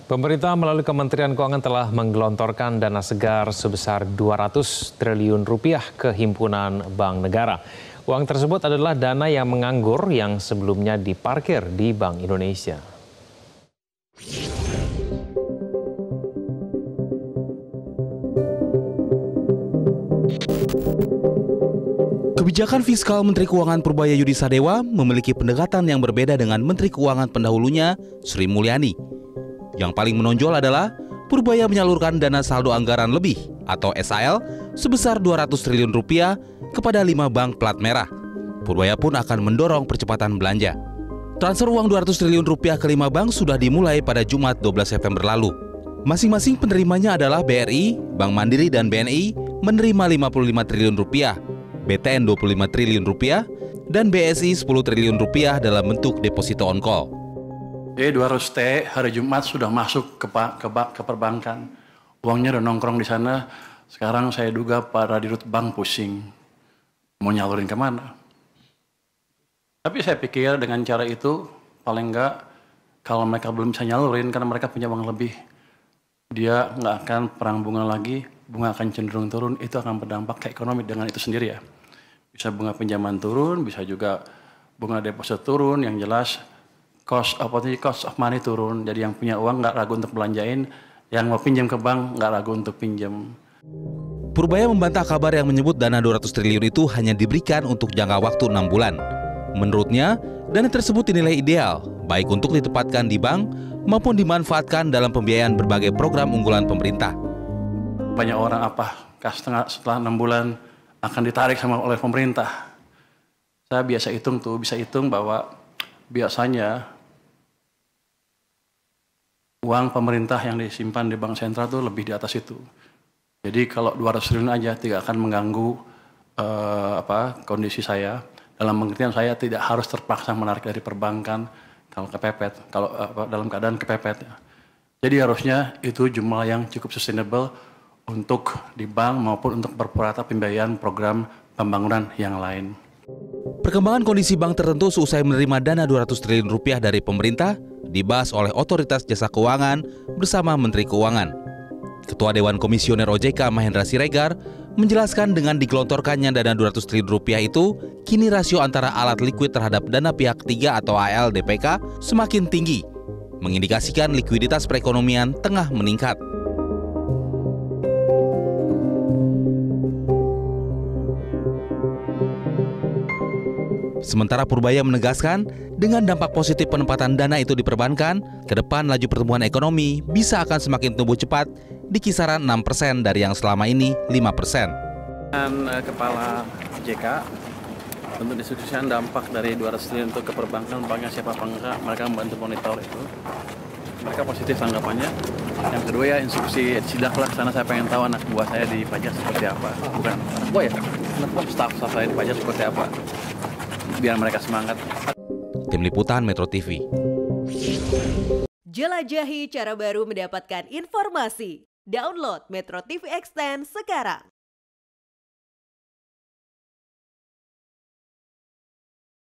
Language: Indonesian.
Pemerintah melalui Kementerian Keuangan telah menggelontorkan dana segar sebesar 200 triliun rupiah ke Himpunan Bank Negara. Uang tersebut adalah dana yang menganggur yang sebelumnya diparkir di Bank Indonesia. Kebijakan fiskal Menteri Keuangan Purbaya Yudi Sadewa memiliki pendekatan yang berbeda dengan Menteri Keuangan pendahulunya, Sri Mulyani. Yang paling menonjol adalah Purbaya menyalurkan dana saldo anggaran lebih atau SAL sebesar 200 triliun rupiah kepada 5 bank plat merah. Purbaya pun akan mendorong percepatan belanja. Transfer uang 200 triliun rupiah ke 5 bank sudah dimulai pada Jumat 12 September lalu. Masing-masing penerimanya adalah BRI, Bank Mandiri dan BNI menerima 55 triliun rupiah, BTN 25 triliun rupiah, dan BSI 10 triliun rupiah dalam bentuk deposito on call. Jadi 200T hari Jumat sudah masuk ke perbankan. Uangnya udah nongkrong di sana. Sekarang saya duga para dirut bank pusing. Mau nyalurin kemana? Tapi saya pikir dengan cara itu, paling enggak kalau mereka belum bisa nyalurin karena mereka punya uang lebih, dia nggak akan perang bunga lagi, bunga akan cenderung turun, itu akan berdampak ke ekonomi dengan itu sendiri ya. Bisa bunga pinjaman turun, bisa juga bunga deposit turun, yang jelas cost of money turun, jadi yang punya uang nggak ragu untuk belanjain, yang mau pinjam ke bank nggak ragu untuk pinjam. Purbaya membantah kabar yang menyebut dana 200 triliun itu hanya diberikan untuk jangka waktu 6 bulan. Menurutnya, dana tersebut dinilai ideal, baik untuk ditempatkan di bank maupun dimanfaatkan dalam pembiayaan berbagai program unggulan pemerintah. Banyak orang setelah 6 bulan akan ditarik oleh pemerintah. Saya bisa hitung bahwa biasanya uang pemerintah yang disimpan di bank sentral itu lebih di atas itu. Jadi kalau 200 triliun aja tidak akan mengganggu kondisi saya. Dalam pengertian saya tidak harus terpaksa menarik dari perbankan dalam keadaan kepepet. Jadi harusnya itu jumlah yang cukup sustainable untuk di bank maupun untuk berpurata pembiayaan program pembangunan yang lain. Perkembangan kondisi bank tertentu seusai menerima dana 200 triliun rupiah dari pemerintah dibahas oleh Otoritas Jasa Keuangan bersama Menteri Keuangan. Ketua Dewan Komisioner OJK Mahendra Siregar menjelaskan dengan digelontorkannya dana 200 triliun rupiah itu, kini rasio antara alat likuid terhadap dana pihak ketiga atau ALDPK semakin tinggi, mengindikasikan likuiditas perekonomian tengah meningkat. Sementara Purbaya menegaskan, dengan dampak positif penempatan dana itu di perbankan, ke depan laju pertumbuhan ekonomi bisa akan semakin tumbuh cepat di kisaran 6% dari yang selama ini 5%. Dan Kepala JK untuk diskusikan dampak dari 200 triliun itu ke perbankan, banknya siapa apa enggak, mereka membantu monitor itu. Mereka positif tanggapannya. Yang kedua ya instruksi sidaklah sana, saya pengen tahu anak buah saya dipajak seperti apa. Bukan anak buah ya, anak buah staff saya dipajak seperti apa. Biar mereka semangat. Tim Liputan Metro TV. Jelajahi cara baru mendapatkan informasi. Download Metro TV Extend sekarang.